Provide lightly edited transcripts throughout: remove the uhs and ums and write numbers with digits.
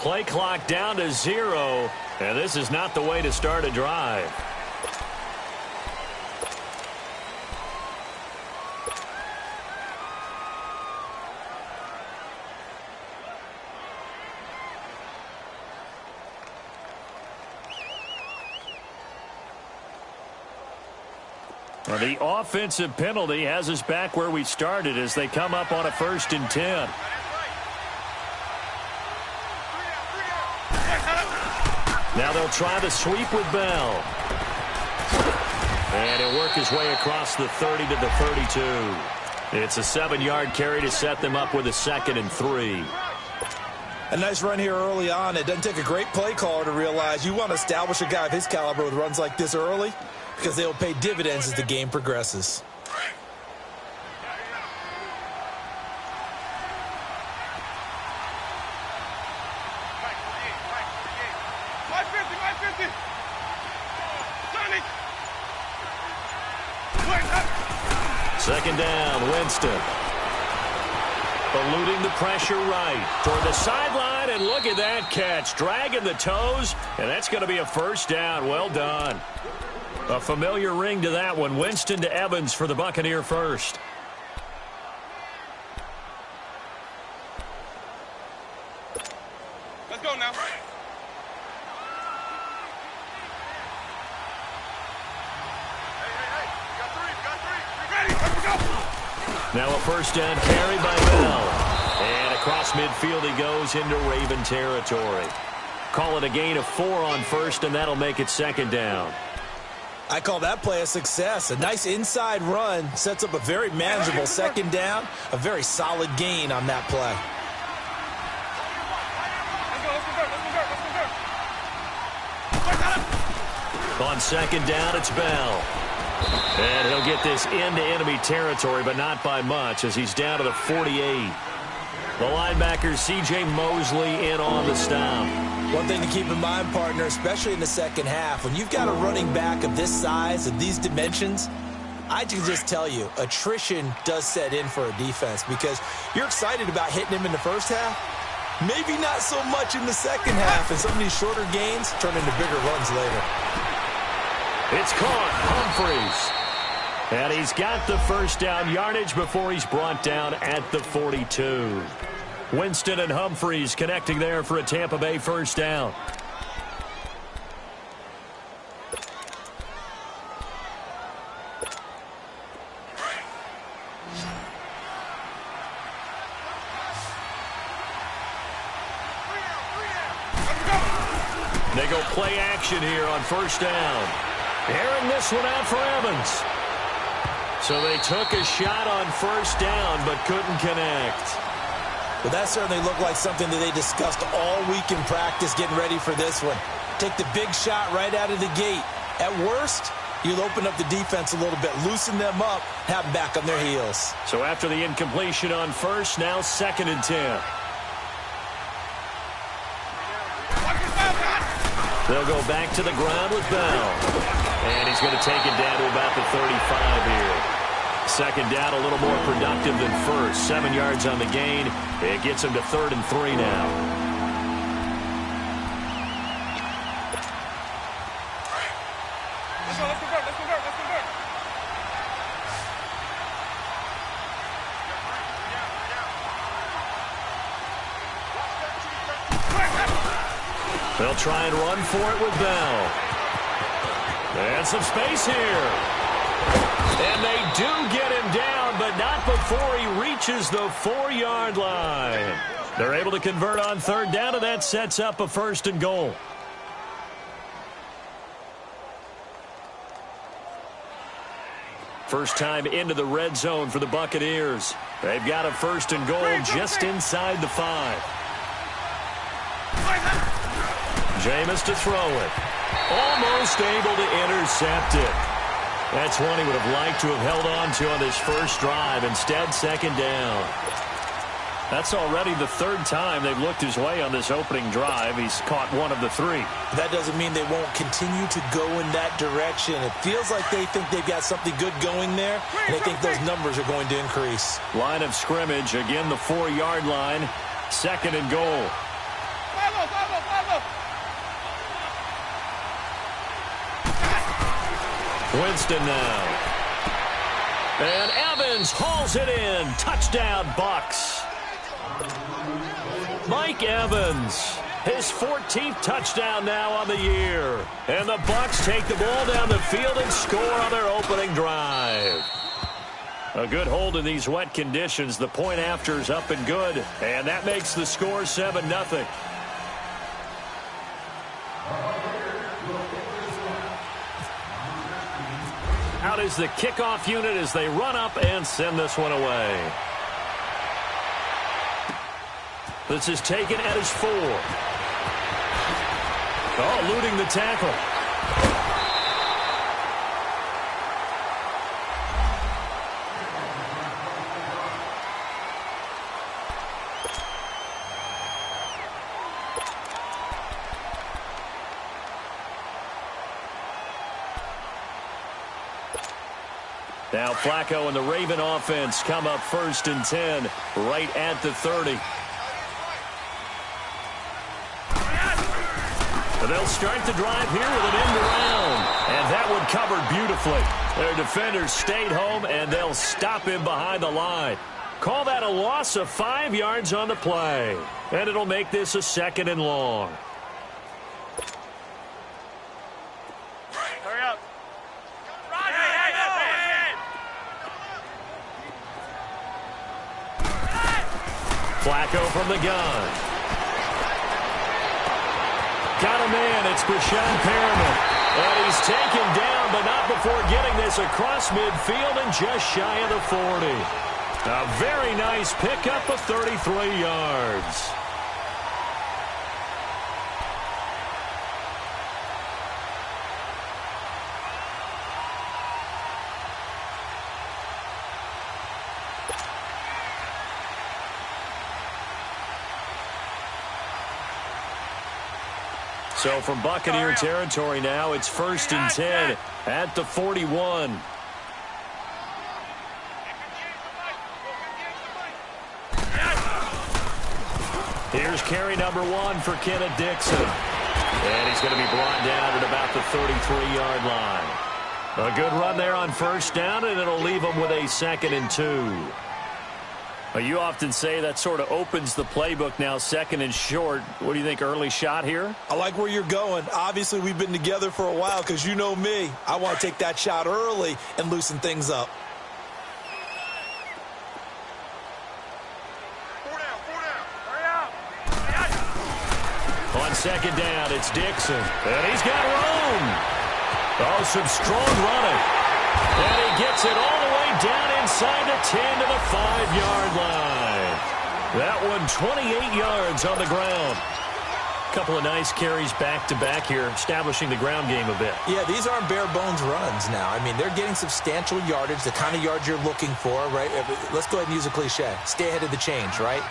Play clock down to 0, and this is not the way to start a drive. Well, the offensive penalty has us back where we started as they come up on a 1st and 10. Now they'll try the sweep with Bell. And he'll work his way across the 30 to the 32. It's a 7-yard carry to set them up with a 2nd and 3. A nice run here early on. It doesn't take a great play caller to realize you want to establish a guy of his caliber with runs like this early, because they will pay dividends as the game progresses. Second down, Winston. Eluding the pressure right toward the sideline, and look at that catch. Dragging the toes, and that's going to be a 1st down. Well done. A familiar ring to that one. Winston to Evans for the Buccaneer first. Let's go now. Now a 1st down carry by Bell. And across midfield he goes into Raven territory. Call it a gain of 4 on 1st, and that'll make it 2nd down. I call that play a success. A nice inside run sets up a very manageable 2nd down. A very solid gain on that play. On 2nd down, it's Bell. And he'll get this into enemy territory, but not by much, as he's down to the 48. The linebacker, C.J. Mosley, in on the stop. One thing to keep in mind, partner, especially in the second half, when you've got a running back of this size, of these dimensions, I can just tell you, attrition does set in for a defense, because you're excited about hitting him in the first half. Maybe not so much in the second half, and some of these shorter gains turn into bigger runs later. It's caught, Humphries. And he's got the 1st down yardage before he's brought down at the 42. Winston and Humphries connecting there for a Tampa Bay 1st down. They go play action here on 1st down. Airing this one out for Evans. So they took a shot on 1st down, but couldn't connect. Well, that certainly looked like something that they discussed all week in practice, getting ready for this one. Take the big shot right out of the gate. At worst, you'll open up the defense a little bit, loosen them up, have them back on their heels. So after the incompletion on 1st, now 2nd and 10. They'll go back to the ground with Bell. And he's going to take it down to about the 35 here. 2nd down, a little more productive than 1st. 7 yards on the gain. It gets him to 3rd and 3 now. Let's convert. They'll try and run for it with Bell. And some space here. And they do get him down, but not before he reaches the 4-yard line. They're able to convert on 3rd down, and that sets up a 1st and goal. First time into the red zone for the Buccaneers. They've got a 1st and goal just inside the 5. Jameis to throw it. Almost able to intercept it. That's one he would have liked to have held on to on this first drive. Instead, 2nd down. That's already the 3rd time they've looked his way on this opening drive. He's caught 1 of the 3. That doesn't mean they won't continue to go in that direction. It feels like they think they've got something good going there, and they think those numbers are going to increase. Line of scrimmage, again the 4-yard line. 2nd and goal. Winston now. And Evans hauls it in. Touchdown, Bucs. Mike Evans, his 14th touchdown now on the year. And the Bucs take the ball down the field and score on their opening drive. A good hold in these wet conditions. The point after is up and good. And that makes the score 7-0. Out is the kickoff unit as they run up and send this one away. This is taken at his 4. Oh, eluding the tackle. Now Flacco and the Raven offense come up 1st and 10 right at the 30. And they'll start the drive here with an end around. And that one covered beautifully. Their defenders stayed home, and they'll stop him behind the line. Call that a loss of 5 yards on the play. And it'll make this a 2nd and long. Flacco from the gun. Got a man. It's Brashad Perriman. And he's taken down, but not before getting this across midfield and just shy of the 40. A very nice pickup of 33 yards. So from Buccaneer territory now, it's 1st and 10 at the 41. Here's carry number 1 for Kenneth Dixon. And he's going to be brought down at about the 33-yard line. A good run there on 1st down, and it'll leave him with a 2nd and 2. You often say that sort of opens the playbook now, 2nd and short. What do you think, early shot here? I like where you're going. Obviously, we've been together for a while because you know me. I want to take that shot early and loosen things up. 4 down. Hurry up. On 2nd down, it's Dixon. And he's got room. Oh, some strong running. And he gets it all the way down inside the 10 to the 5-yard line. That one 28 yards on the ground. Couple of nice carries back-to-back here, establishing the ground game a bit. Yeah, these aren't bare-bones runs now. I mean, they're getting substantial yardage, the kind of yards you're looking for, right? Let's go ahead and use a cliche. Stay ahead of the change, right?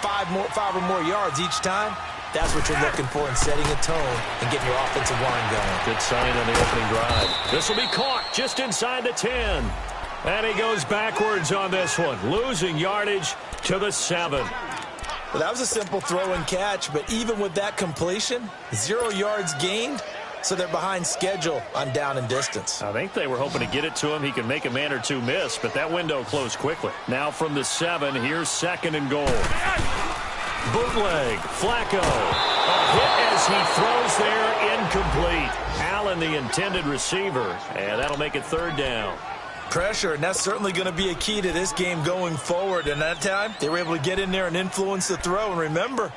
5 or more yards each time. That's what you're looking for in setting a tone and getting your offensive line going. Good sign on the opening drive. This will be caught just inside the 10. And he goes backwards on this one, losing yardage to the 7. Well, that was a simple throw and catch, but even with that completion, 0 yards gained, so they're behind schedule on down and distance. I think they were hoping to get it to him. He could make a man or two miss, but that window closed quickly. Now from the 7, here's 2nd and goal. Bootleg, Flacco. A hit as he throws there, incomplete. Allen, the intended receiver, and that'll make it 3rd down. Pressure, and that's certainly going to be a key to this game going forward. And that time, they were able to get in there and influence the throw. And remember,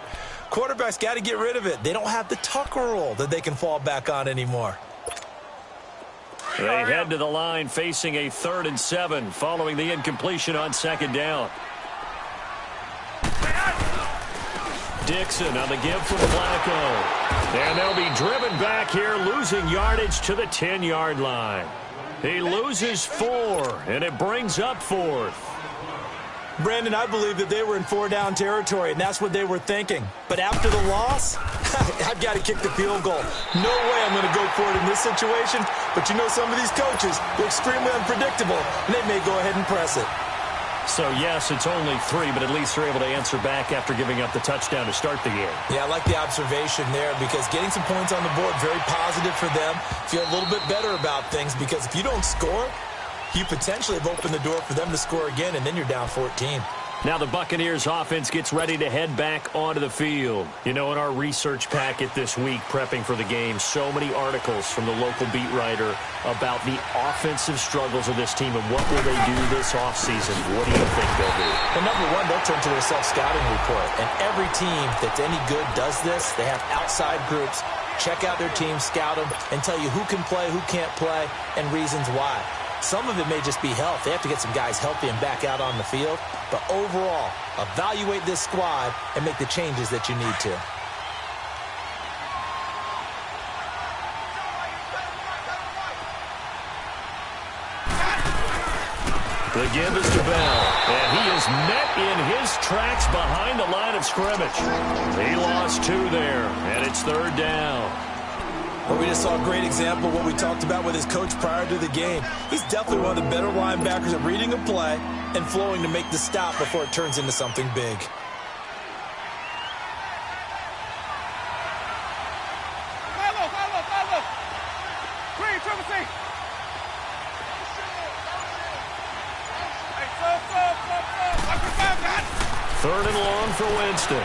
quarterbacks got to get rid of it. They don't have the Tucker rule that they can fall back on anymore. They head to the line facing a 3rd and 7 following the incompletion on 2nd down. Dixon on the give from Flacco. And they'll be driven back here, losing yardage to the 10-yard line. He loses 4, and it brings up 4th. Brandon, I believe that they were in 4-down territory, and that's what they were thinking. But after the loss, I've got to kick the field goal. No way I'm going to go for it in this situation. But you know some of these coaches, they're extremely unpredictable, and they may go ahead and press it. So, yes, it's only 3, but at least they're able to answer back after giving up the touchdown to start the game. Yeah, I like the observation there because getting some points on the board, very positive for them. Feel a little bit better about things because if you don't score, you potentially have opened the door for them to score again, and then you're down 14. Now the Buccaneers offense gets ready to head back onto the field. You know, in our research packet this week, prepping for the game, so many articles from the local beat writer about the offensive struggles of this team and what will they do this offseason. What do you think they'll do? Well, number one, they'll turn to their self-scouting report. And every team that's any good does this. They have outside groups. Check out their team, scout them, and tell you who can play, who can't play, and reasons why. Some of it may just be health. They have to get some guys healthy and back out on the field. But overall, evaluate this squad and make the changes that you need to. The give is to Bell, and he is met in his tracks behind the line of scrimmage. He lost 2 there, and it's 3rd down. Well, we just saw a great example of what we talked about with his coach prior to the game. He's definitely one of the better linebackers at reading a play and flowing to make the stop before it turns into something big. Third and long for Winston.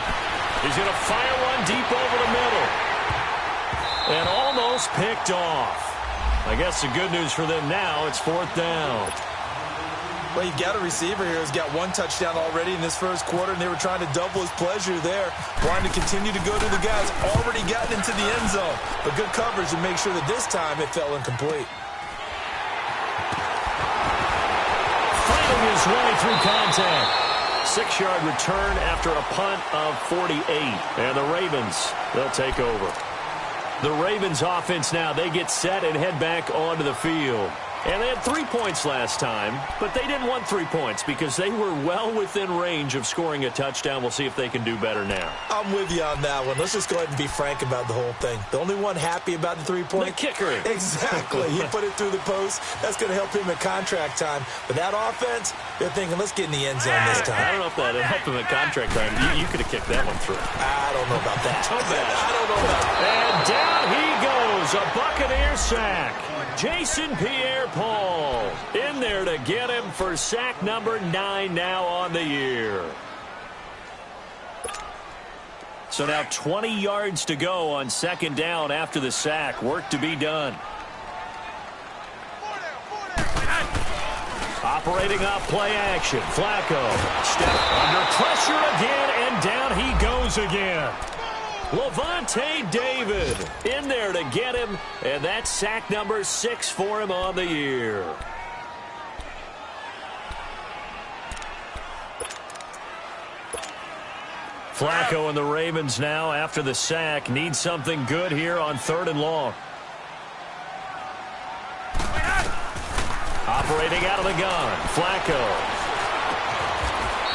He's going to fire one deep over the middle. And almost picked off. I guess the good news for them now, it's 4th down. Well, you've got a receiver here who's got 1 touchdown already in this first quarter, and they were trying to double his pleasure there, wanting to continue to go to the guys already gotten into the end zone. But good coverage to make sure that this time it fell incomplete. Fighting his way through contact. 6-yard return after a punt of 48. And the Ravens, they'll take over. The Ravens offense now, they get set and head back onto the field. And they had 3 points last time, but they didn't want 3 points because they were well within range of scoring a touchdown. We'll see if they can do better now. I'm with you on that one. Let's just go ahead and be frank about the whole thing. The only one happy about the 3-point? The kicker. Exactly. He put it through the post. That's going to help him at contract time. But that offense, they're thinking, let's get in the end zone this time. I don't know if that helped him at contract time. You could have kicked that one through. I don't know about that. So bad. I don't know about that. And down he goes. A Buccaneer sack. Jason Pierre-Paul in there to get him for sack number 9 now on the year. So now 20 yards to go on 2nd down after the sack. Work to be done. Operating off play action. Flacco. Step under pressure again, and down he goes again. Levante David in there to get him, and that's sack number 6 for him on the year. Flacco and the Ravens now, after the sack, need something good here on 3rd and long. Operating out of the gun, Flacco.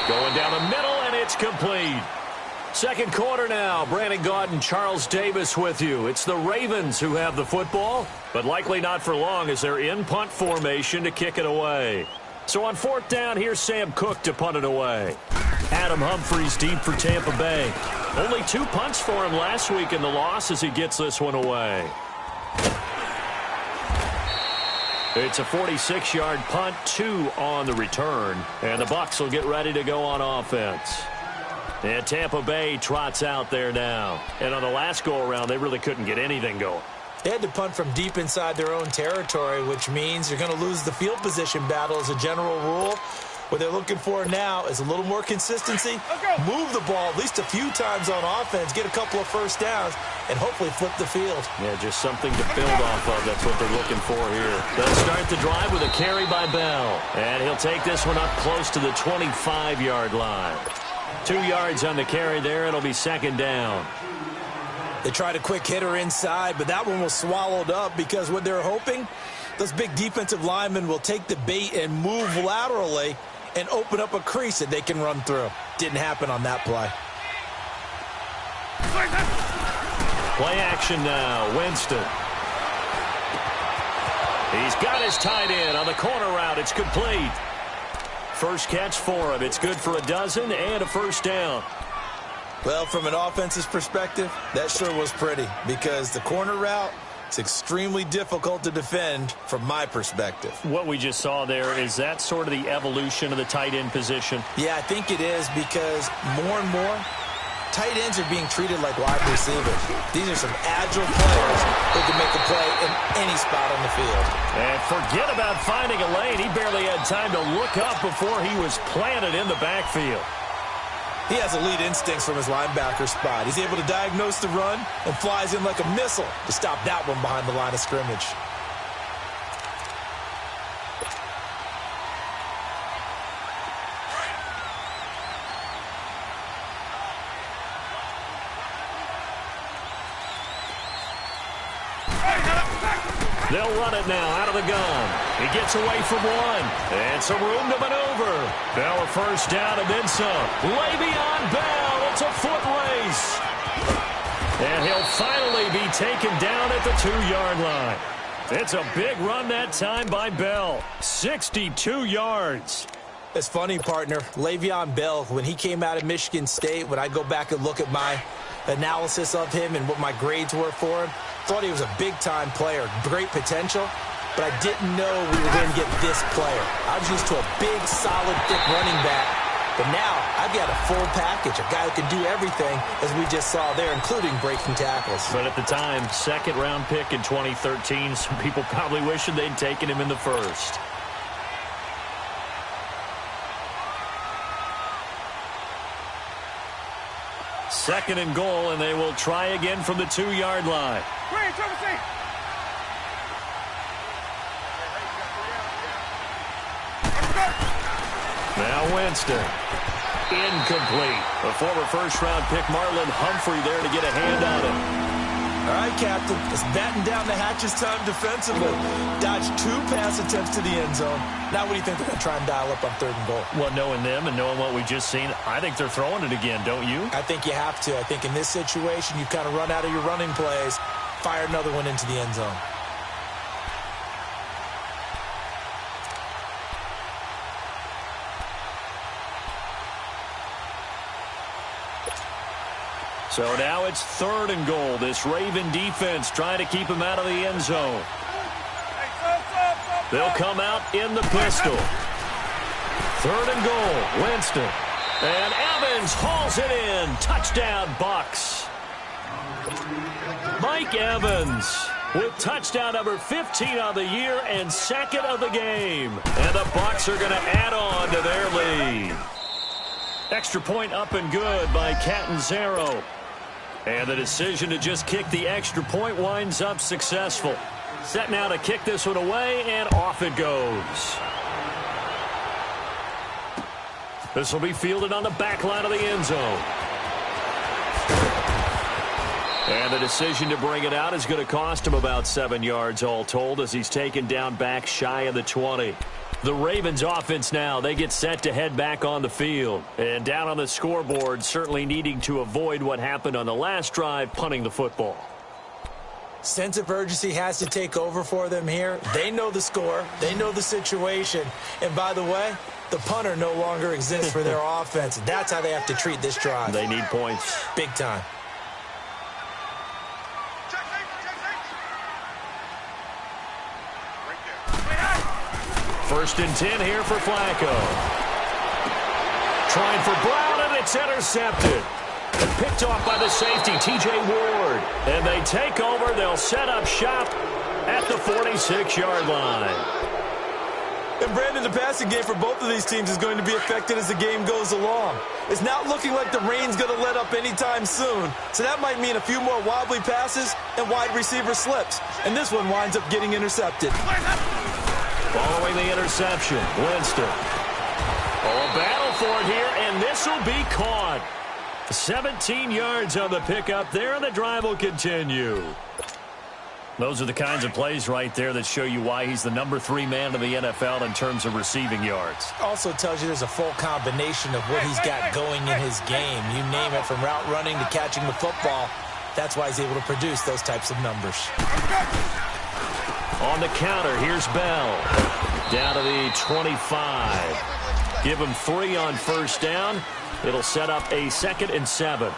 Going down the middle, and it's complete. 2nd quarter now. Brandon Gaudin and Charles Davis with you. It's the Ravens who have the football, but likely not for long as they're in punt formation to kick it away. So on 4th down, here's Sam Cook to punt it away. Adam Humphries deep for Tampa Bay. Only 2 punts for him last week in the loss as he gets this one away. It's a 46-yard punt, 2 on the return, and the Bucs will get ready to go on offense. And Tampa Bay trots out there now. And on the last go-around, they really couldn't get anything going. They had to punt from deep inside their own territory, which means you're going to lose the field position battle as a general rule. What they're looking for now is a little more consistency, move the ball at least a few times on offense, get a couple of first downs, and hopefully flip the field. Yeah, just something to build off of. That's what they're looking for here. They'll start the drive with a carry by Bell. And he'll take this one up close to the 25-yard line. 2 yards on the carry there. It'll be 2nd down. They tried a quick hitter inside, but that one was swallowed up because what they're hoping, those big defensive linemen will take the bait and move laterally and open up a crease that they can run through. Didn't happen on that play. Play action now. Winston. He's got his tight end on the corner route. It's complete. first catch for him. It's good for a dozen and a first down. Well, from an offense's perspective, that sure was pretty because the corner route, it's extremely difficult to defend from my perspective. What we just saw there, is that sort of the evolution of the tight end position? Yeah, I think it is because more and more, tight ends are being treated like wide receivers. These are some agile players who can make a play in any spot on the field. And forget about finding a lane. He barely had time to look up before he was planted in the backfield. He has elite instincts from his linebacker spot. He's able to diagnose the run and flies in like a missile to stop that one behind the line of scrimmage. They'll run it now out of the gun. He gets away from one. And some room to maneuver. Bell a first down and then some. Le'Veon Bell. It's a foot race. And he'll finally be taken down at the 2-yard line. It's a big run that time by Bell. 62 yards. It's funny, partner. Le'Veon Bell, when he came out of Michigan State, when I go back and look at my analysis of him and what my grades were for him, thought he was a big-time player, great potential, but I didn't know we were going to get this player. I was used to a big, solid, thick running back, but now I've got a full package, a guy who can do everything, as we just saw there, including breaking tackles. But at the time, second-round pick in 2013, some people probably wishing they'd taken him in the first. Second and goal, and they will try again from the 2-yard line. Now Winston. Incomplete. A former first-round pick, Marlon Humphrey, there to get a hand on it. All right, Captain. It's batten down the hatches time defensively. Dodged 2 pass attempts to the end zone. Now what do you think they're going to try and dial up on 3rd and goal? Well, knowing them and knowing what we just seen, I think they're throwing it again, don't you? I think you have to. I think in this situation, you kind of run out of your running plays, fire another one into the end zone. So now it's 3rd and goal. This Raven defense trying to keep him out of the end zone. They'll come out in the pistol. 3rd and goal. Winston. And Evans hauls it in. Touchdown, Bucs. Mike Evans with touchdown number 15 of the year and 2nd of the game. And the Bucs are going to add on to their lead. Extra point up and good by Catanzaro. And the decision to just kick the extra point winds up successful. Set now to kick this one away, and off it goes. This will be fielded on the back line of the end zone. And the decision to bring it out is going to cost him about 7 yards all told as he's taken down back shy of the 20. The Ravens offense now, they get set to head back on the field. And down on the scoreboard, certainly needing to avoid what happened on the last drive, punting the football. Sense of urgency has to take over for them here. They know the score. They know the situation. And by the way, the punter no longer exists for their offense. That's how they have to treat this drive. They need points. Big time. First and 10 here for Flacco. Trying for Brown, and it's intercepted. And picked off by the safety, T.J. Ward. And they take over. They'll set up shop at the 46-yard line. And, Brandon, the passing game for both of these teams is going to be affected as the game goes along. It's not looking like the rain's going to let up anytime soon. So that might mean a few more wobbly passes and wide receiver slips. And this one winds up getting intercepted. Following the interception, Winston. Oh, a battle for it here, and this will be caught. 17 yards on the pickup there, and the drive will continue. Those are the kinds of plays right there that show you why he's the number 3 man in the NFL in terms of receiving yards. Also tells you there's a full combination of what he's got going in his game. You name it, from route running to catching the football. That's why he's able to produce those types of numbers. On the counter, here's Bell. Down to the 25. Give him 3 on first down. It'll set up a 2nd and 7.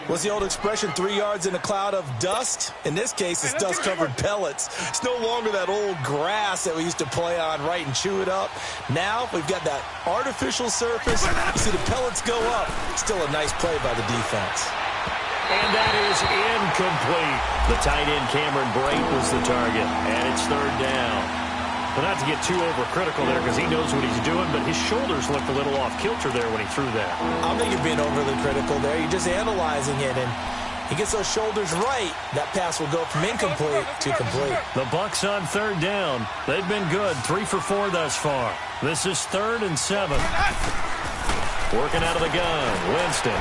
What's the old expression, 3 yards in a cloud of dust? In this case, it's dust-covered pellets. It's no longer that old grass that we used to play on, right, and chew it up. Now we've got that artificial surface. You see the pellets go up. Still a nice play by the defense. And that is incomplete. The tight end, Cameron Brate, was the target, and it's 3rd down. Well, not to get too overcritical there because he knows what he's doing, but his shoulders looked a little off kilter there when he threw that. I think you're being overly critical there. You're just analyzing it, and he gets those shoulders right. That pass will go from incomplete to complete. The Bucs on 3rd down. They've been good, 3 for 4 thus far. This is 3rd and 7. Working out of the gun, Winston.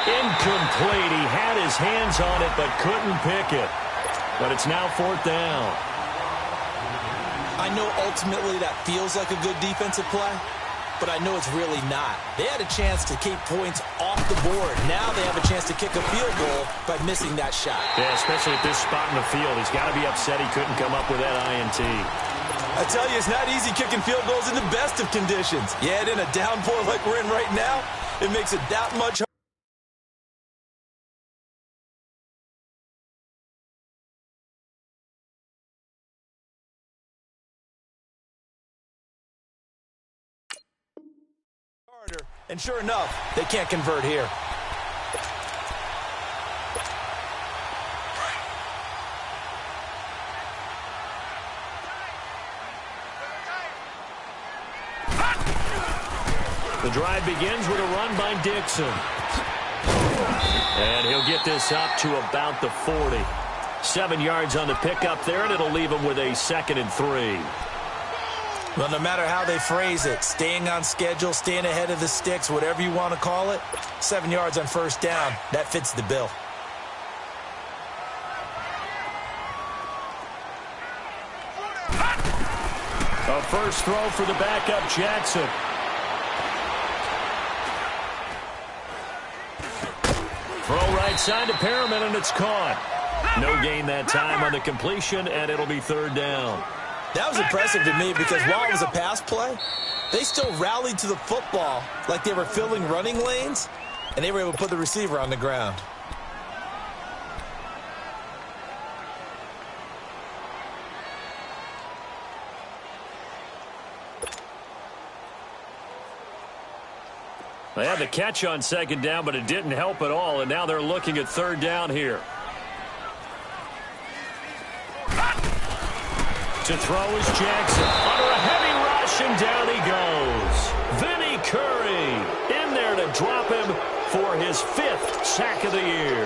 Incomplete. He had his hands on it but couldn't pick it. But it's now 4th down. I know ultimately that feels like a good defensive play, but I know it's really not. They had a chance to keep points off the board. Now they have a chance to kick a field goal by missing that shot. Yeah, especially at this spot in the field. He's got to be upset he couldn't come up with that INT. I tell you, it's not easy kicking field goals in the best of conditions. Yet in a downpour like we're in right now, it makes it that much harder. And sure enough, they can't convert here. The drive begins with a run by Dixon. And he'll get this up to about the 40. 7 yards on the pickup there, and it'll leave him with a 2nd and 3. Well, no matter how they phrase it, staying on schedule, staying ahead of the sticks, whatever you want to call it, 7 yards on first down, that fits the bill. A first throw for the backup, Jackson. Throw right side to Perriman, and it's caught. No gain that time on the completion, and it'll be 3rd down. That was impressive to me because while it was a pass play, they still rallied to the football like they were filling running lanes, and they were able to put the receiver on the ground. They had the catch on 2nd down, but it didn't help at all, and now they're looking at 3rd down here. To throw is Jackson. Under a heavy rush, and down he goes. Vinny Curry in there to drop him for his 5th sack of the year.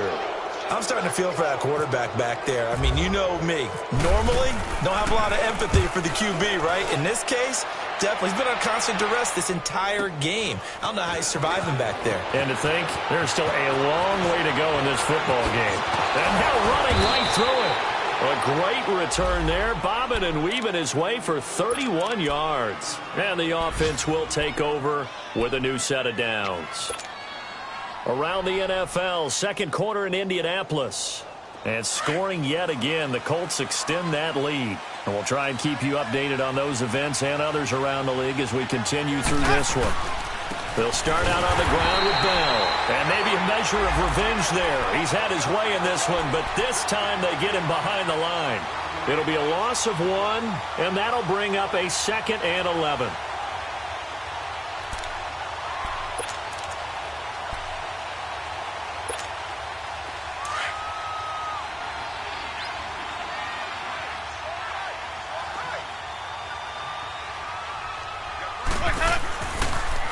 I'm starting to feel for that quarterback back there. I mean, you know me. Normally, don't have a lot of empathy for the QB, right? In this case, definitely. He's been on constant duress this entire game. I don't know how he's surviving back there. And to think, there's still a long way to go in this football game. And now running right through it. A great return there, bobbing and weaving his way for 31 yards. And the offense will take over with a new set of downs. Around the NFL, 2nd quarter in Indianapolis. And scoring yet again, the Colts extend that lead. And we'll try and keep you updated on those events and others around the league as we continue through this one. They'll start out on the ground with Bell. And maybe a measure of revenge there. He's had his way in this one, but this time they get him behind the line. It'll be a loss of 1, and that'll bring up a 2nd and 11.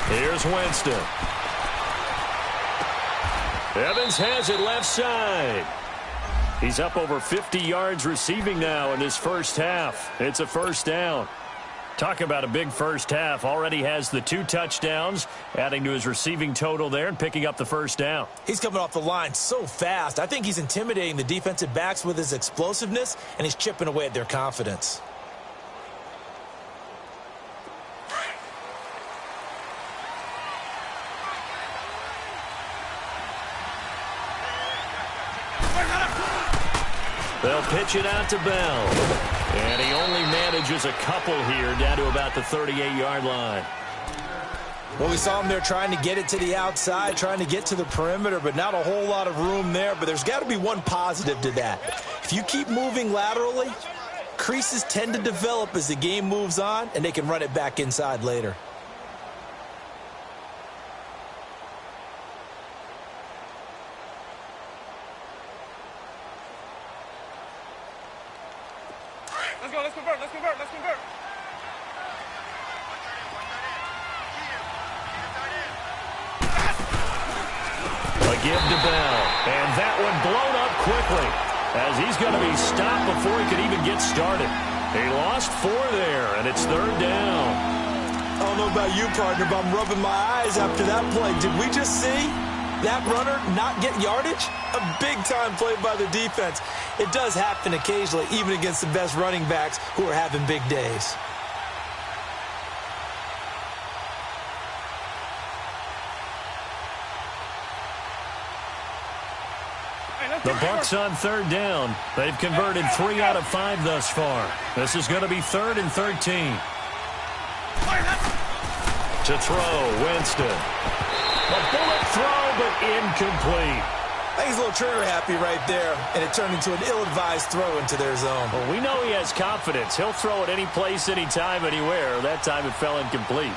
Here's Winston. Evans has it left side. He's up over 50 yards receiving now in this first half. It's a 1st down. Talk about a big first half. Already has the 2 touchdowns, adding to his receiving total there and picking up the 1st down. He's coming off the line so fast. I think he's intimidating the defensive backs with his explosiveness, and he's chipping away at their confidence. They'll pitch it out to Bell. And he only manages a couple here down to about the 38-yard line. Well, we saw him there trying to get it to the outside, trying to get to the perimeter, but not a whole lot of room there. But there's got to be one positive to that. If you keep moving laterally, creases tend to develop as the game moves on, and they can run it back inside later. Let's go, let's convert, let's convert, let's convert. A give to Bell, and that one blown up quickly as he's going to be stopped before he could even get started. He lost 4 there, and it's 3rd down. I don't know about you, partner, but I'm rubbing my eyes after that play. Did we just see that runner not get yardage? A big-time play by the defense. It does happen occasionally, even against the best running backs who are having big days. The Bucs on 3rd down. They've converted 3 out of 5 thus far. This is going to be 3rd and 13. To throw, Winston. A bullet throw, but incomplete. I think he's a little trigger happy right there, and it turned into an ill-advised throw into their zone. Well, we know he has confidence. He'll throw it any place, anytime, anywhere. That time it fell incomplete.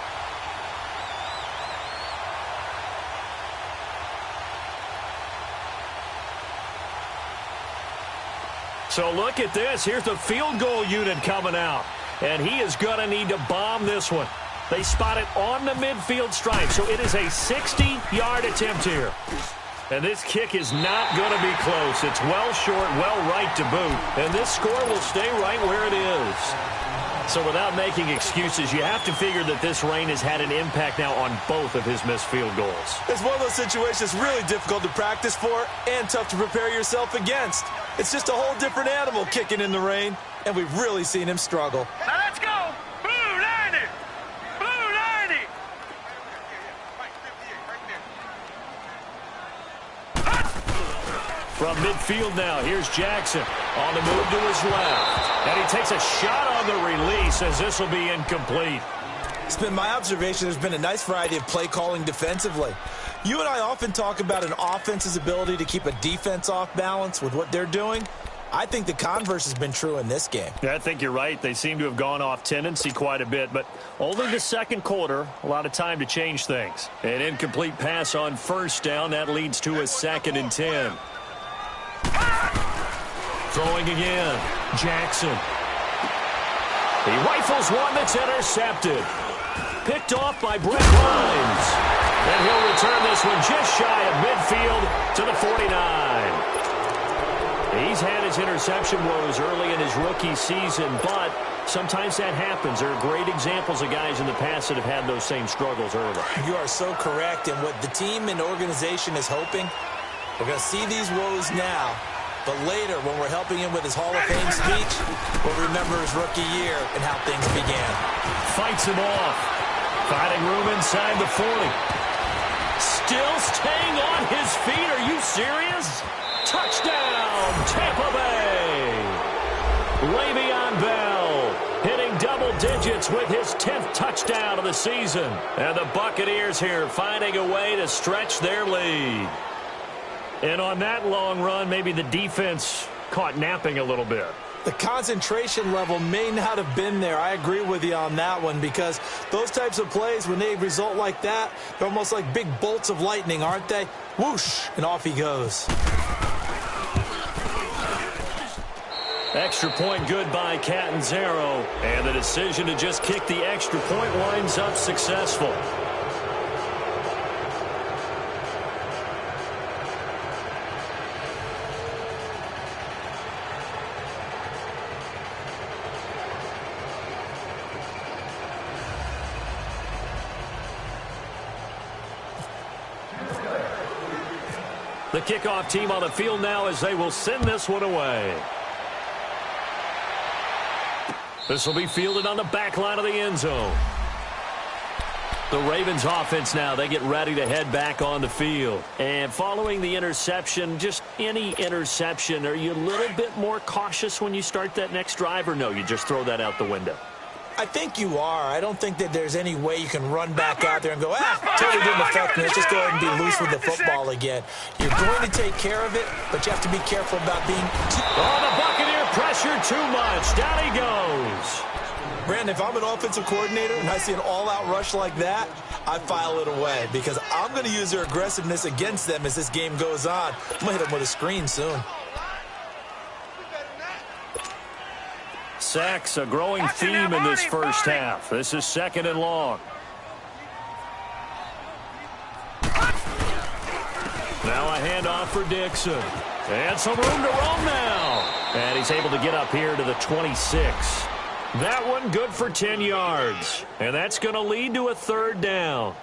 So look at this. Here's the field goal unit coming out. And he is going to need to bomb this one. They spot it on the midfield stripe. So it is a 60-yard attempt here. And this kick is not going to be close. It's well short, well right to boot. And this score will stay right where it is. So without making excuses, you have to figure that this rain has had an impact now on both of his missed field goals. It's one of those situations really difficult to practice for and tough to prepare yourself against. It's just a whole different animal kicking in the rain, and we've really seen him struggle. Now let's go. Blue 90. Blue 90. From midfield now, here's Jackson on the move to his left. And he takes a shot on the release as this will be incomplete. It's been my observation there's been a nice variety of play calling defensively. You and I often talk about an offense's ability to keep a defense off balance with what they're doing. I think the converse has been true in this game. Yeah, I think you're right. They seem to have gone off tendency quite a bit, but only the second quarter, a lot of time to change things. An incomplete pass on 1st down. That leads to a 2nd and 10. Throwing again. Jackson. He rifles one that's intercepted. Picked off by Brett Rhymes. And he'll return this one just shy of midfield to the 49. He's had his interception woes early in his rookie season, but sometimes that happens. There are great examples of guys in the past that have had those same struggles early. You are so correct. And what the team and organization is hoping, we're going to see these woes now. But later, when we're helping him with his Hall of Fame speech, we'll remember his rookie year and how things began. Fights him off. Finding room inside the 40. Still staying on his feet. Are you serious? Touchdown, Tampa Bay. Le'Veon Bell hitting double digits with his 10th touchdown of the season. And the Buccaneers here finding a way to stretch their lead. And on that long run, maybe the defense caught napping a little bit. The concentration level may not have been there. I agree with you on that one, because those types of plays, when they result like that, they're almost like big bolts of lightning, aren't they? Whoosh, and off he goes. Extra point good by Catanzaro. And the decision to just kick the extra point winds up successful. The kickoff team on the field now as they will send this one away. This will be fielded on the back line of the end zone. The Ravens offense now, they get ready to head back on the field. And following the interception, just any interception, are you a little bit more cautious when you start that next drive, or no, you just throw that out the window? I think you are. I don't think that there's any way you can run back out there and go, totally didn't affect me. Let's just go ahead and be loose with the football again. You're going to take care of it, but you have to be careful about being the Buccaneer pressure too much. Down he goes. Brandon, if I'm an offensive coordinator and I see an all-out rush like that, I file it away because I'm going to use their aggressiveness against them as this game goes on. I'm going to hit them with a screen soon. Sacks, a growing theme in this first half. This is 2nd and long. Now a handoff for Dixon. And some room to roam now. And he's able to get up here to the 26. That one good for 10 yards. And that's going to lead to a 3rd down.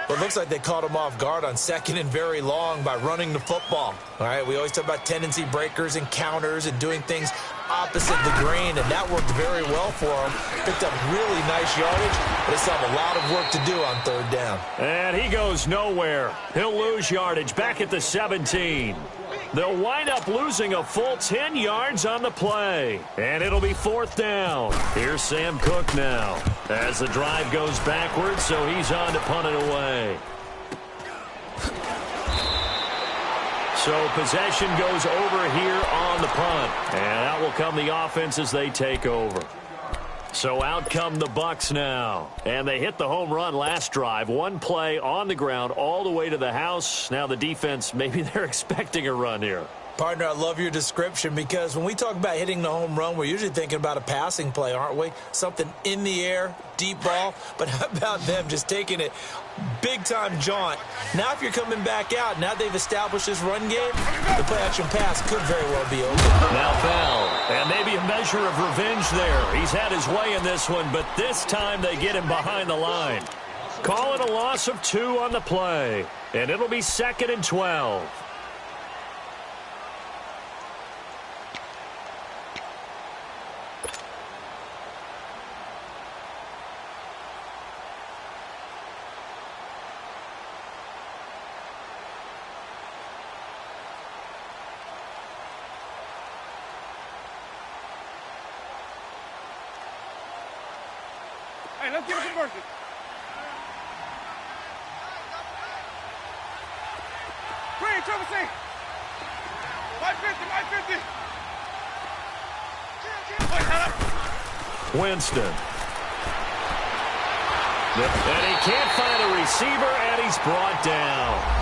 Well, it looks like they caught him off guard on 2nd and very long by running the football. All right, we always talk about tendency breakers and counters and doing things opposite the grain, and that worked very well for him. Picked up really nice yardage, but they still have a lot of work to do on 3rd down. And he goes nowhere. He'll lose yardage back at the 17. They'll wind up losing a full 10 yards on the play. And it'll be 4th down. Here's Sam Cook now as the drive goes backwards, so he's on to punt it away. So possession goes over here on the punt. And out will come the offense as they take over. So out come the Bucs now. And they hit the home run last drive. One play on the ground all the way to the house. Now the defense, maybe they're expecting a run here. Partner, I love your description because when we talk about hitting the home run, we're usually thinking about a passing play, aren't we? Something in the air, deep ball. But how about them just taking it big-time jaunt? Now if you're coming back out, now they've established this run game, the play-action pass could very well be over. Now Bell, and maybe a measure of revenge there. He's had his way in this one, but this time they get him behind the line. Call it a loss of 2 on the play, and it'll be 2nd and 12. Hey, let's get a conversion. Green, Trevor C. White 50, Winston. And he can't find a receiver, and he's brought down.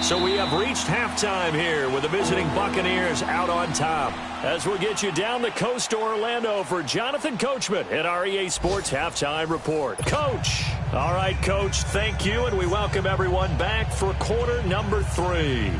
So we have reached halftime here with the visiting Buccaneers out on top. As we'll get you down the coast to Orlando for Jonathan Coachman at our EA Sports Halftime Report. Coach. All right, Coach, thank you, and we welcome everyone back for quarter number 3.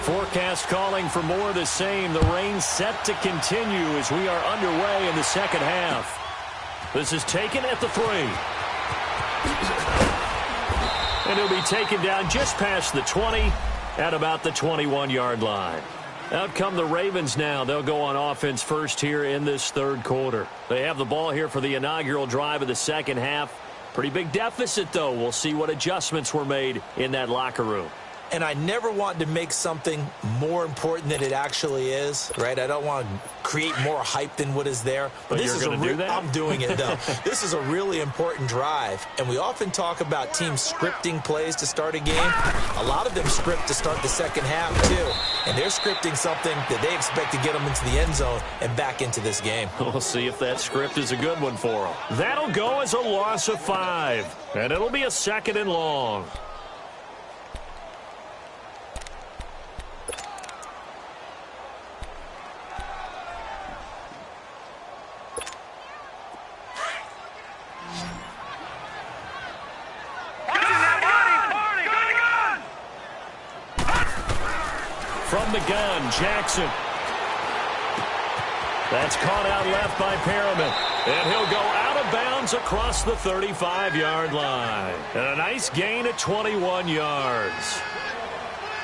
Forecast calling for more of the same. The rain set to continue as we are underway in the second half. This is taken at the 3. And he'll be taken down just past the 20 at about the 21-yard line. Out come the Ravens now. They'll go on offense first here in this 3rd quarter. They have the ball here for the inaugural drive of the second half. Pretty big deficit, though. We'll see what adjustments were made in that locker room. And I never want to make something more important than it actually is, right? I don't want to create more hype than what is there. But this is going to do that? I'm doing it, though. This is a really important drive. And we often talk about teams scripting plays to start a game. A lot of them script to start the second half, too. And they're scripting something that they expect to get them into the end zone and back into this game. We'll see if that script is a good one for them. That'll go as a loss of 5. And it'll be a 2nd and long. From the gun, Jackson. That's caught out left by Perriman. And he'll go out of bounds goes across the 35-yard line. And a nice gain at 21 yards.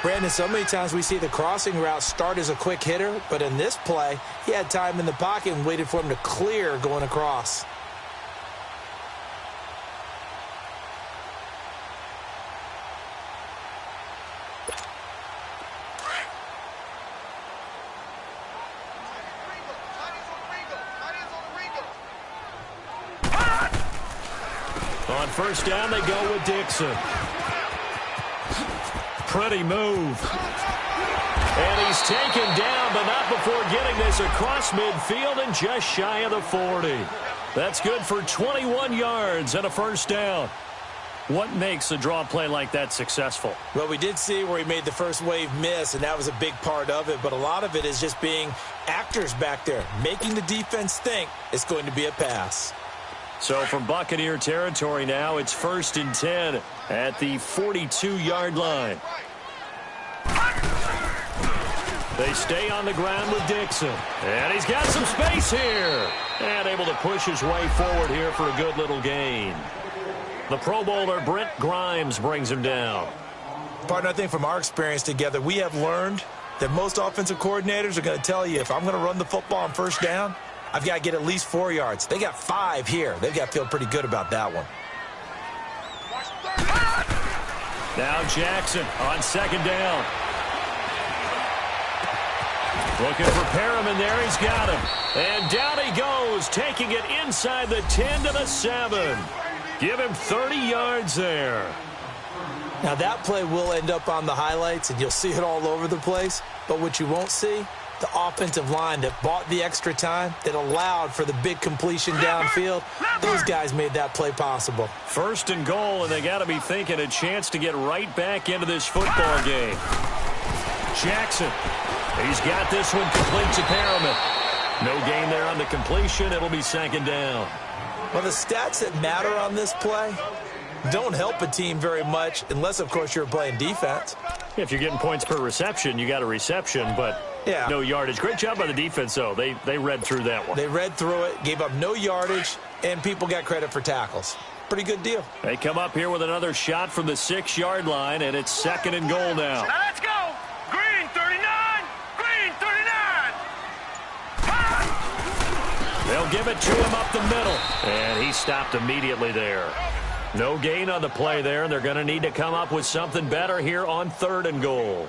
Brandon, so many times we see the crossing route start as a quick hitter, but in this play, he had time in the pocket and waited for him to clear going across. On first down, they go with Dixon. Pretty move. And he's taken down, but not before getting this across midfield and just shy of the 40. That's good for 21 yards and a first down. What makes a draw play like that successful? Well, we did see where he made the first wave miss, and that was a big part of it. But a lot of it is just being actors back there, making the defense think it's going to be a pass. So from Buccaneer territory now, it's 1st and 10 at the 42-yard line. They stay on the ground with Dixon. And he's got some space here. And able to push his way forward here for a good little gain. The Pro Bowler, Brent Grimes, brings him down. Partner, I think from our experience together, we have learned that most offensive coordinators are going to tell you, if I'm going to run the football on first down, I've got to get at least 4 yards. They got 5 here. They've got to feel pretty good about that one. Now Jackson on second down. Looking for Perriman there. He's got him. And down he goes, taking it inside the 10 to the 7. Give him 30 yards there. Now that play will end up on the highlights, and you'll see it all over the place. But what you won't see, the offensive line that bought the extra time, that allowed for the big completion downfield, those guys made that play possible. 1st and goal, and they got to be thinking a chance to get right back into this football game. Jackson, he's got this one complete to Perriman. No gain there on the completion. It'll be 2nd down. Well, the stats that matter on this play don't help a team very much unless, of course, you're playing defense. If you're getting points per reception, you got a reception, but no yardage. Great job by the defense, though. They read through that one. They read through it, gave up no yardage, and people got credit for tackles. Pretty good deal. They come up here with another shot from the 6-yard line, and it's 2nd and goal now. Now let's go. Green 39. Green 39. They'll give it to him up the middle, and he stopped immediately there. No gain on the play there, and they're going to need to come up with something better here on 3rd and goal.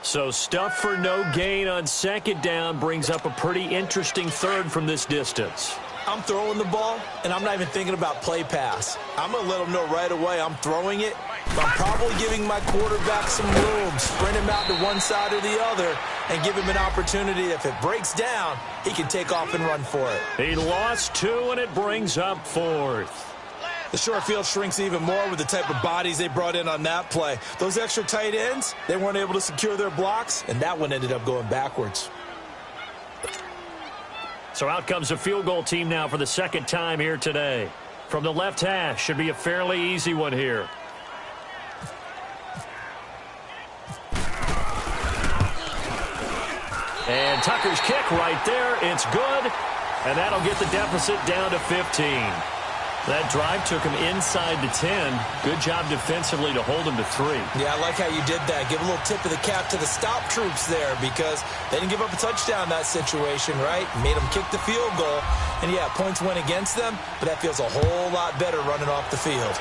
So stuff for no gain on 2nd down brings up a pretty interesting 3rd from this distance. I'm throwing the ball, and I'm not even thinking about play pass. I'm going to let them know right away I'm throwing it, but I'm probably giving my quarterback some room, sprint him out to one side or the other, and give him an opportunity. If it breaks down, he can take off and run for it. He lost 2, and it brings up 4th. The short field shrinks even more with the type of bodies they brought in on that play. Those extra tight ends, they weren't able to secure their blocks, and that one ended up going backwards. So out comes a field goal team now for the 2nd time here today. From the left hash, should be a fairly easy one here. And Tucker's kick right there. It's good. And that'll get the deficit down to 15. That drive took him inside the 10. Good job defensively to hold him to 3. Yeah, I like how you did that. Give a little tip of the cap to the stop troops there because they didn't give up a touchdown in that situation, right? Made them kick the field goal. And, yeah, points went against them, but that feels a whole lot better running off the field.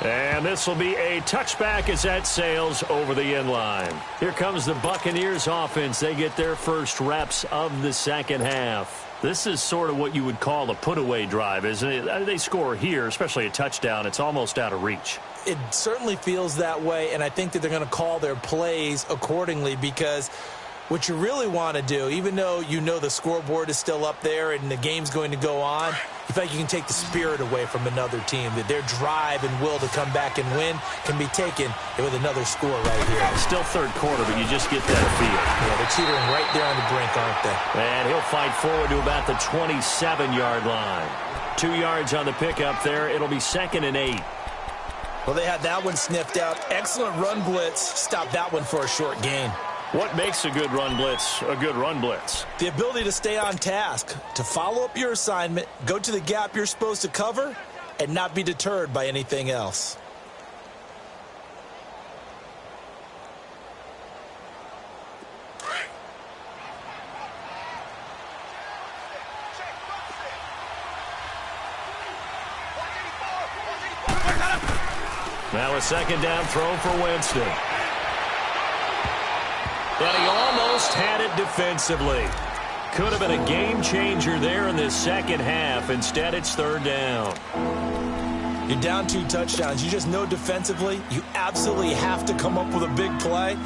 And this will be a touchback as that sails over the end line. Here comes the Buccaneers offense. They get their first reps of the second half. This is sort of what you would call a put-away drive, isn't it? They score here, especially a touchdown. It's almost out of reach. It certainly feels that way, and I think that they're going to call their plays accordingly because what you really want to do, even though you know the scoreboard is still up there and the game's going to go on, you feel like you can take the spirit away from another team, that their drive and will to come back and win can be taken with another score right here. Still third quarter, but you just get that feel. Yeah, they're teetering right there on the brink, aren't they? And he'll fight forward to about the 27-yard line. 2 yards on the pickup there. It'll be 2nd and 8. Well, they had that one sniffed out. Excellent run blitz. Stopped that one for a short gain. What makes a good run blitz a good run blitz? The ability to stay on task, to follow up your assignment, go to the gap you're supposed to cover, and not be deterred by anything else. Now a second down throw for Winston. And he almost had it defensively. Could have been a game changer there in this second half. Instead, it's third down. You're down 2 touchdowns. You just know defensively you absolutely have to come up with a big play.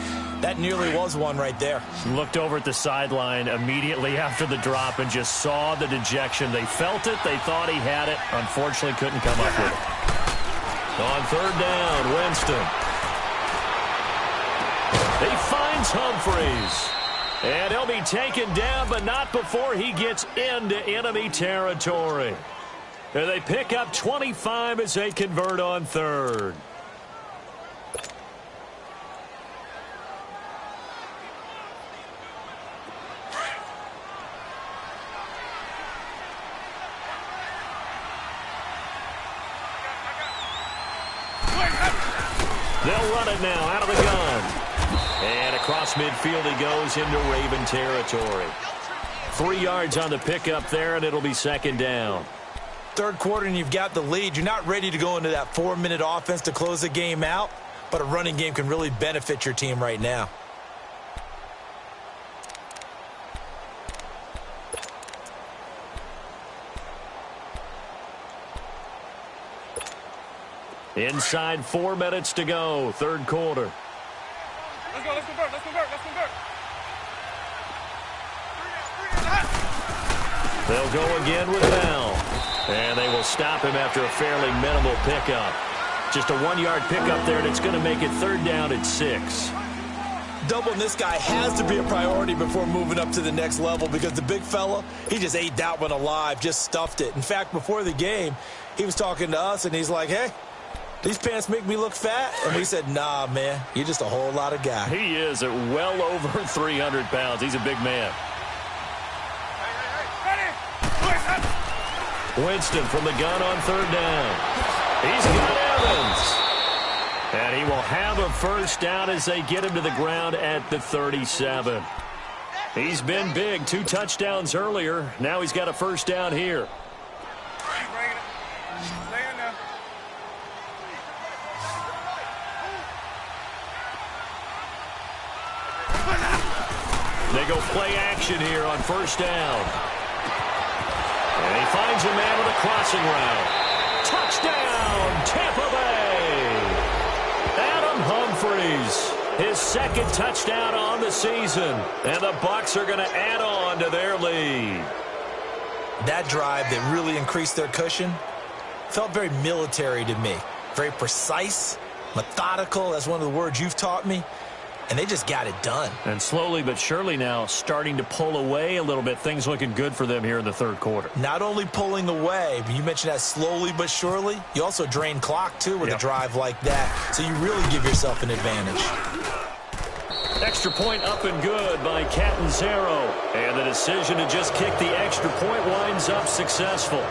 That nearly was one right there. Looked over at the sideline immediately after the drop and just saw the dejection. They felt it. They thought he had it. Unfortunately, couldn't come up with it. On third down, Winston. He finds Humphries. And he'll be taken down, but not before he gets into enemy territory. And they pick up 25 as they convert on third. They'll run it now out of the gun. And across midfield he goes into Raven territory. 3 yards on the pickup there, and it'll be second down. Third quarter and you've got the lead. You're not ready to go into that 4-minute offense to close the game out, but a running game can really benefit your team right now. Inside 4 minutes to go, third quarter. Let's go, let's convert, let's convert, let's convert. They'll go again with Bell. And they will stop him after a fairly minimal pickup. Just a 1-yard pickup there, and it's going to make it third down at 6. Doubling this guy has to be a priority before moving up to the next level because the big fella, he just ate that one alive, just stuffed it. In fact, before the game, he was talking to us, and he's like, hey, these pants make me look fat? And we said, nah, man, you're just a whole lot of guy. He is at well over 300 pounds. He's a big man. Winston from the gun on third down. He's got Evans. And he will have a first down as they get him to the ground at the 37. He's been big. 2 touchdowns earlier. Now he's got a first down here. They go play action here on first down. And he finds a man with a crossing route. Touchdown, Tampa Bay! Adam Humphries, his second touchdown on the season. And the Bucs are going to add on to their lead. That drive that really increased their cushion felt very military to me. Very precise, methodical. That's one of the words you've taught me. And they just got it done. And slowly but surely now starting to pull away a little bit. Things looking good for them here in the third quarter. Not only pulling away, but you mentioned that slowly but surely. You also drain clock, too, with a drive like that. So you really give yourself an advantage. Extra point up and good by Catanzaro. And the decision to just kick the extra point winds up successful.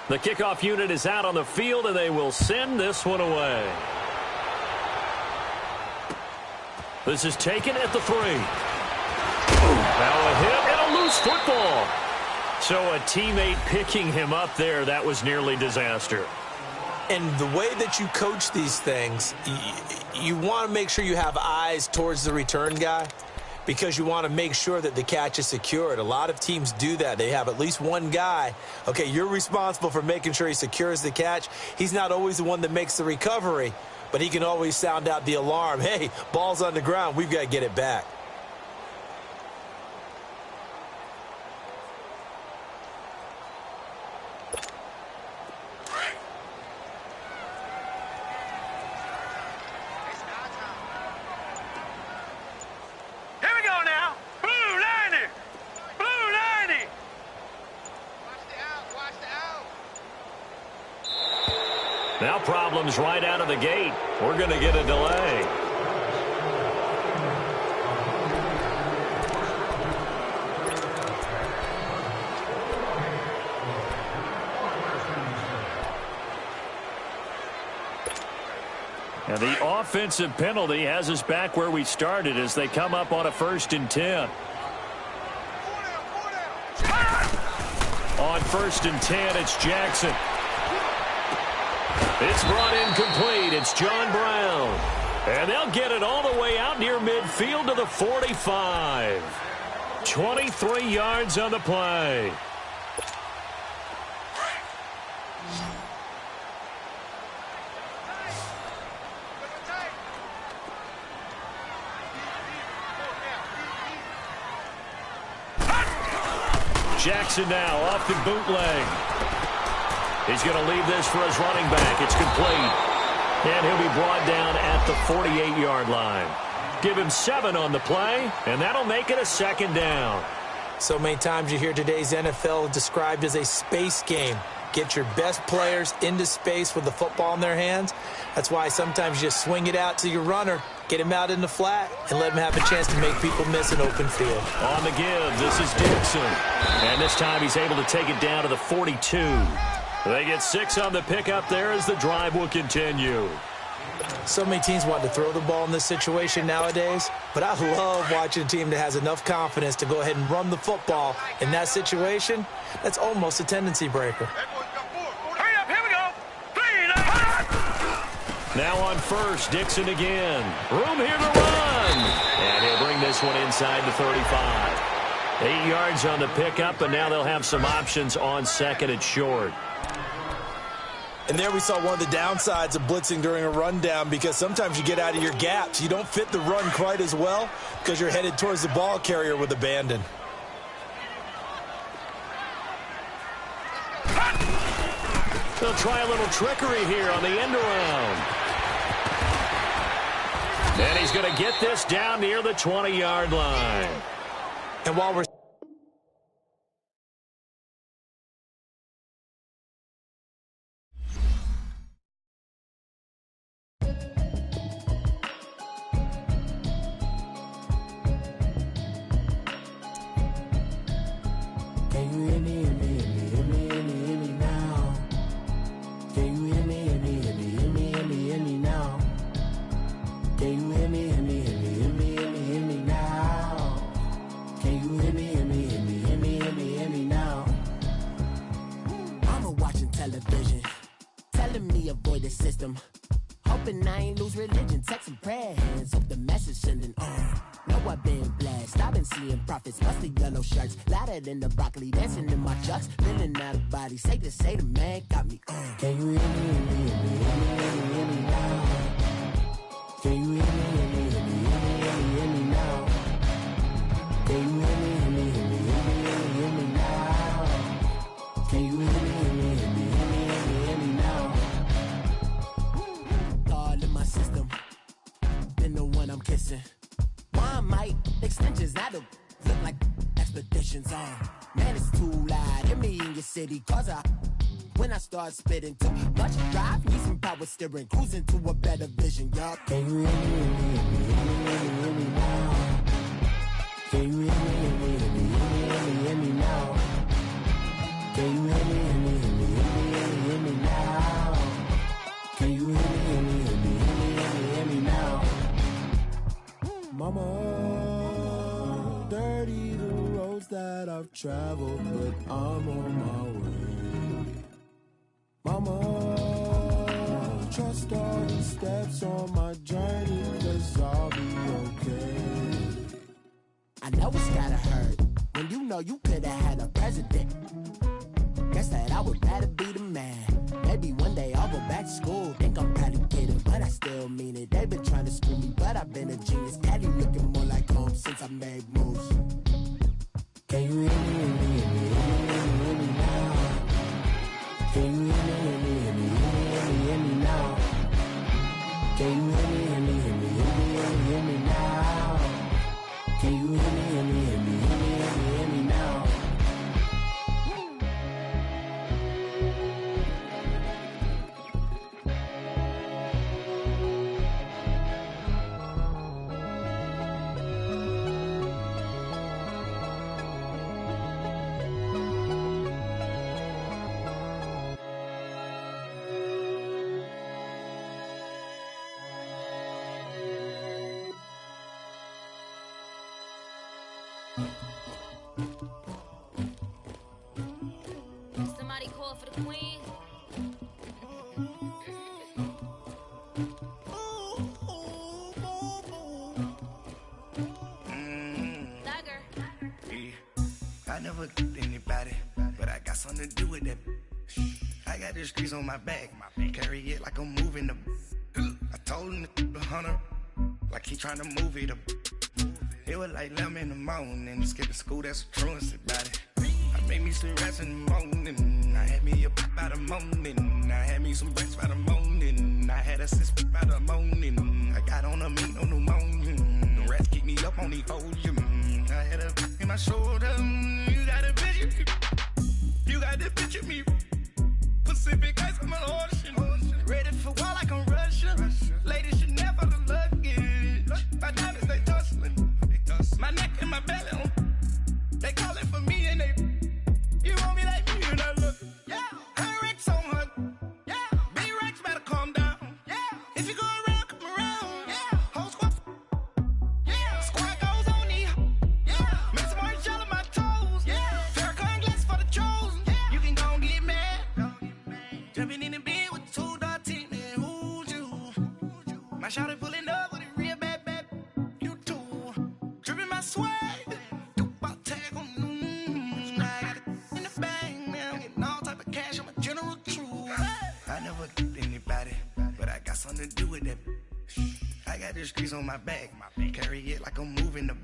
The kickoff unit is out on the field, and they will send this one away. This is taken at the 3. Now a hit and a loose football. So a teammate picking him up there, that was nearly disaster. And the way that you coach these things, you want to make sure you have eyes towards the return guy, because you want to make sure that the catch is secured. A lot of teams do that. They have at least one guy. Okay, you're responsible for making sure he secures the catch. He's not always the one that makes the recovery, but he can always sound out the alarm. Hey, ball's on the ground. We've got to get it back. Now problems right out of the gate. We're going to get a delay. And the offensive penalty has us back where we started as they come up on a 1st and 10. On 1st and 10, it's Jackson. It's brought in complete. It's John Brown. And they'll get it all the way out near midfield to the 45. 23 yards on the play. Jackson now off the bootleg. He's going to leave this for his running back. It's complete. And he'll be brought down at the 48-yard line. Give him 7 on the play, and that'll make it a 2nd down. So many times you hear today's NFL described as a space game. Get your best players into space with the football in their hands. That's why sometimes you just swing it out to your runner, get him out in the flat, and let him have a chance to make people miss an open field. On the give, this is Dixon. And this time he's able to take it down to the 42. They get 6 on the pickup there as the drive will continue. So many teams want to throw the ball in this situation nowadays, but I love watching a team that has enough confidence to go ahead and run the football in that situation. That's almost a tendency breaker. Hurry up, here we go. 3, Now on 1st, Dixon again. Room here to run. And he'll bring this one inside the 35. 8 yards on the pickup, and now they'll have some options on 2nd and short. And there we saw one of the downsides of blitzing during a rundown, because sometimes you get out of your gaps. You don't fit the run quite as well because you're headed towards the ball carrier with abandon. They'll try a little trickery here on the end around. And he's going to get this down near the 20-yard line. And while we're system. Hoping I ain't lose religion. Text and prayer hands up the message sending on. Know I've been blessed. I've been seeing prophets, musty yellow shirts, louder than the broccoli, dancing in my chucks, feeling out of body. Say the man got me on. Can you hear me? Hear me now? Can you hear me now? Can you hear me now? Can you hear me? I'm kissing. One might extensions that'll look like expeditions on. Man, it's too loud. Hear me in your city, cause when I start spitting too much drive, need some power steering, cruising to a better vision, y'all. Can you hear me now? Can you hear me now? Can you hear me now? Can you hear me now? Mama, dirty the roads that I've traveled, but I'm on my way. Mama, trust all the steps on my journey, 'cause I'll be okay. I know it's gotta hurt when you know you could've had a president. Guess that I would rather be the man. Maybe one day I'll go back to school. Think I'm probably kidding, but I still mean it. They've been trying to screw me, but I've been a genius. Daddy looking more like home since I made moves. Can you hear me now? Can you hear me now? Can you hear me now? Can you hear me now? Somebody call for the queen. I never anybody, but I got something to do with that. I got the streets on my back, carry it like I'm moving the. I told him the hunter, like he trying to move it up. It was like 11 in the morning, skipping school, that's a truancy about it. I made me some rest in the morning, I had me a pop by the morning, I had me some breaks by the morning, I had a sis by the morning, I got on a meat, no pneumonia, the rats keep me up on the podium, I had a in my shoulder, you got a picture, you got the picture me, Pacific ice on my ocean, ready for war like I'm Russia, ladies should never the luggage, my diamonds they tussling, my neck and my belly on, they calling for me and they, you want me like me and I look, yeah, her Rex on her, yeah, B-Rex better calm down, yeah, if you go around, come around, yeah, whole squad, yeah, squad goes on me, yeah, make some orange gel on my toes, yeah, Farrakhan glass for the chosen, yeah, you can go and get mad, jumping in the bed with 2 dark teeth, and who's you, my shawty pulling up with a real bad, you too, dripping my swag, I never anybody, but I got something to do with that. I got the streets on my back, carry it like I'm moving the.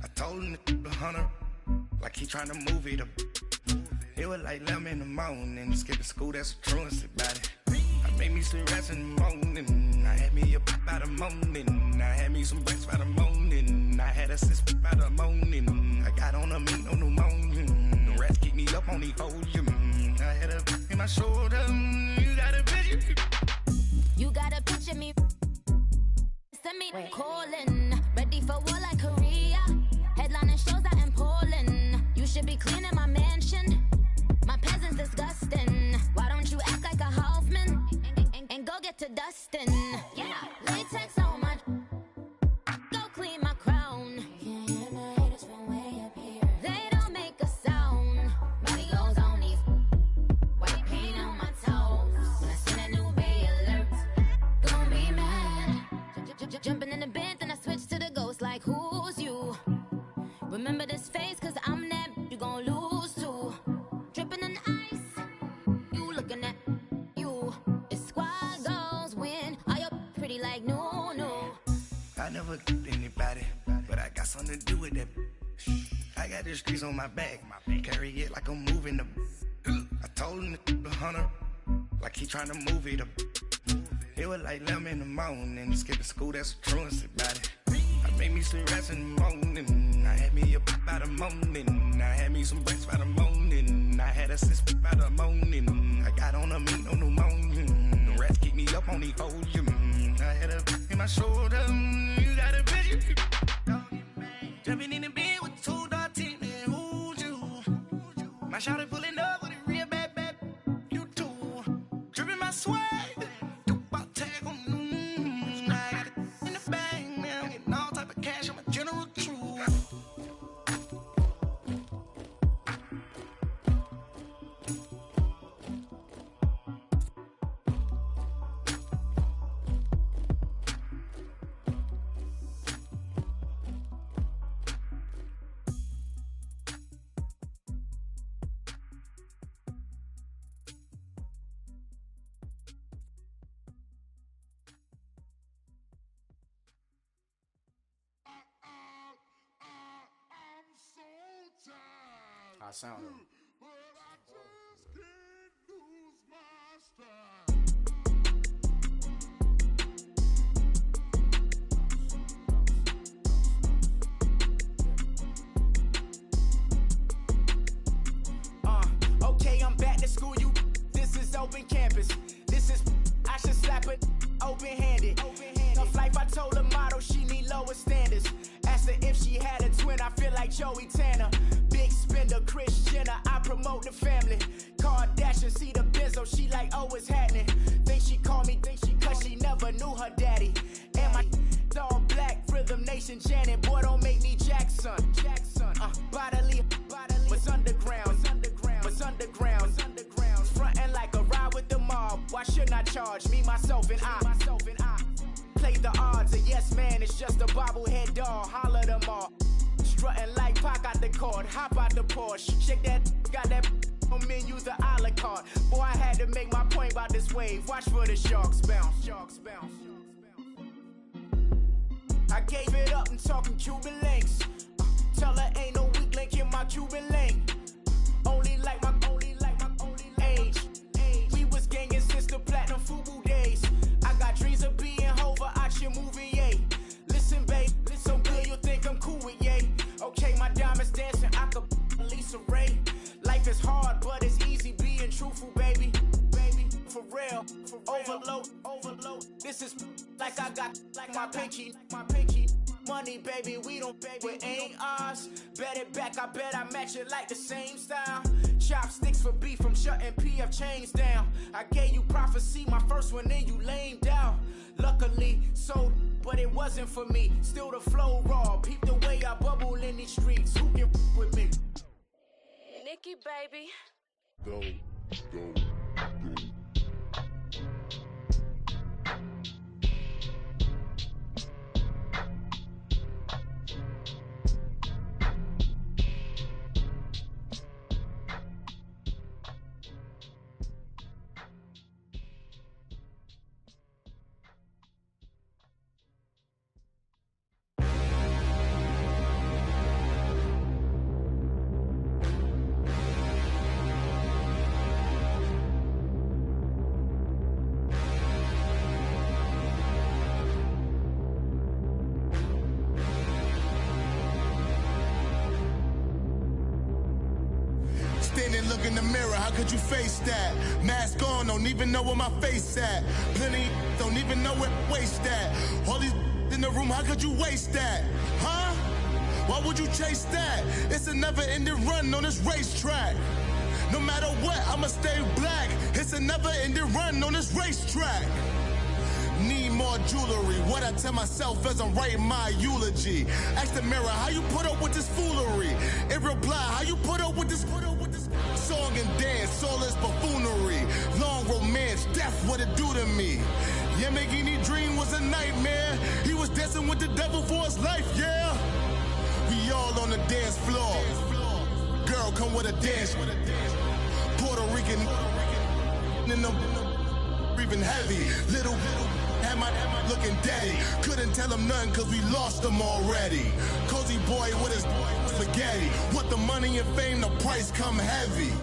I told him the hunter, like he trying to move it up. It was like 11 in the morning, skipping school, that's a truancy about it. I made me some rest in the morning, I had me a pop by the morning, I had me some breaks by the morning, I had a sis by the morning, I got on a meat, no pneumonia, the rats keep me up on the podium, I had a in my shoulder, you got a picture. You got a picture me. Send me calling, ready for war like Korea. Headlining shows out in Poland. You should be cleaning my mansion. My peasants disgusting. Why don't you act like a Hoffman and go get to dustin'? Yeah, latex on my. Go clean my crown. Can't hear my haters from way up here. They don't make a sound. Money goes on these. White paint on my toes. When I send a new bay alert, gon' be mad. Jumping in the bed, then I switch to the ghost like who's you? Remember this face, cause I'm that you gon' lose too. Dripping in ice, you looking at you. It's squad goals win. Are you pretty like no? I never anybody, but I got something to do with that. I got the streets on my back, carry it like I'm moving the. I told him the hunter, like he trying to move it up. It was like 11 in the morning, skipping school, that's a truancy about it. I made me some rest in the morning, I had me a pop by the morning, I had me some breaks by the morning, I had a sis by the morning, I got on a meat, no pneumonia, the rats keep me up on the podium, I had a in my shoulder, you got a picture, jumping in the bed with 2 dark teeth, and who's you, my shawty pulling up with a real bad, you too, dripping my swag, I sound it. Okay, I'm back to school, you. This is open campus. This is, I should slap it open-handed. Tough life, I told the model she need lower standards. Asked her if she had a twin, I feel like Joey Tanner. Big spender, Kris Jenner, I promote the family. Kardashian, see the Benzo, she like, oh, it's happening. Think she called me, cause she never knew her daddy. And my all black, Rhythm Nation Janet, boy, don't make me Jackson. bodily, was underground, frontin' like a ride with the mob. Why shouldn't I charge me, myself, and I? Play the odds, a yes man, it's just a bobblehead doll. Holler them all. Strutting like Pac out the court, hop out the Porsche. Shake that, got that on menu, the a la carte. Boy, I had to make my point about this wave. Watch for the sharks bounce. I gave it up and talking Cuban links. Tell her ain't no weak link in my Cuban link. Only like my age. We was gangin' since the platinum FUBU days. I got dreams of being Hova out your movie, yay. Listen, babe, so good you'll think I'm cool with yay. Okay, my diamonds dancing, I could Lisa Ray. Life is hard, but it's easy being truthful, baby. For real, overload. This is like I got like my pinky. Money, baby, we don't pay, it ain't ours. Bet it back, I bet I match it like the same style. Chopsticks for beef from shutting PF chains down. I gave you prophecy, my first one, then you lamed out. Luckily, sold, but it wasn't for me. Still the flow raw, peep the way I bubble in these streets. Who can with me? Nikki, baby. Go. Standing, look in the mirror, how could you face that? Mask on, don't even know where my face at. Plenty, don't even know where waist at. All these in the room, how could you waste that? Huh? Why would you chase that? It's a never-ending run on this racetrack. No matter what, I'ma stay black. It's a never-ending run on this racetrack. Need more jewelry. What I tell myself as I'm writing my eulogy. Ask the mirror, how you put up with this foolery? It reply, how you put up with this song and dance, soulless buffoonery. Long romance, death, what it do to me? Yamagini dream was a nightmare. He was dancing with the devil for his life, yeah. We all on the dance floor. Girl, come with a dance. Puerto Rican in the breathing heavy. Little had my looking daddy. Couldn't tell him nothing cause we lost him already. Cozy boy with his spaghetti. With the money and fame, the price come heavy.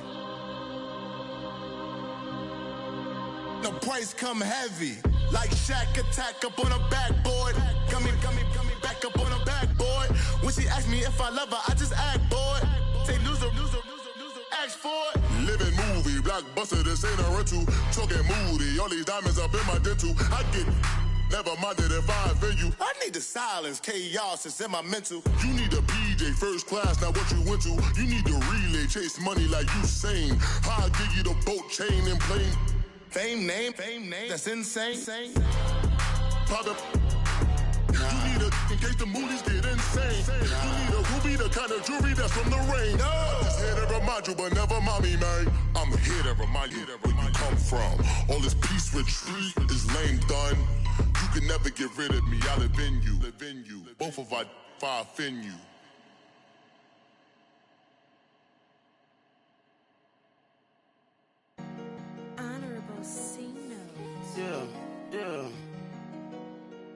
The price come heavy. Like Shaq attack up on a backboard. Coming back up on a backboard. When she asked me if I love her, I just act bored. Say loser, ask for it. Living movie, blockbuster, this ain't a rental. Talking moody, all these diamonds up in my dental. I get never minded if I offend you. I need the silence, chaos is in my mental. You need a PJ first class, not what you went to. You need to relay, chase money like you sane. I'll give you the boat chain and plane. Fame name, that's insane. Pop You need a in case the movies get insane. You need a ruby, the kind of jewelry that's from the rain. I'm just here to remind you, but never mommy, man. I'm here to remind you where you come from. All this peace retreat is lame done. You can never get rid of me. I live in you. Both of our fire offend you. Honorable C notes. Yeah.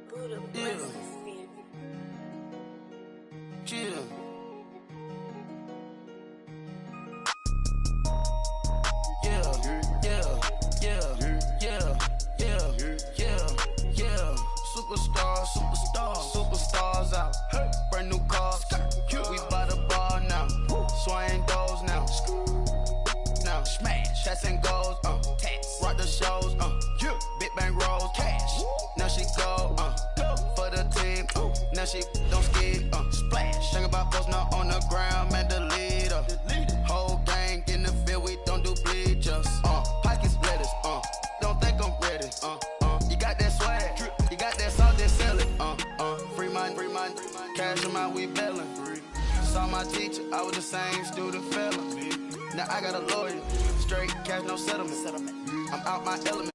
Buddha Chill. Yeah. Superstars out. Brand new cars. We by the bar now. Swing goes now. Smash. Shots and goals. Tax. Rock the shows. Big bang rolls. Cash. Now she go. For the team. Now she don't skid. Splash. Think about post now on the ground. Man, the leader. Whole gang in the field. We don't do bleachers. Pockets splitters. Don't think I'm ready. You got that swag. You got that salt, then sell it. Free mind. Cash them out, we bellin'. saw my teacher, I was the same student fella. Now I got a lawyer, straight cash, no settlement. I'm out my element.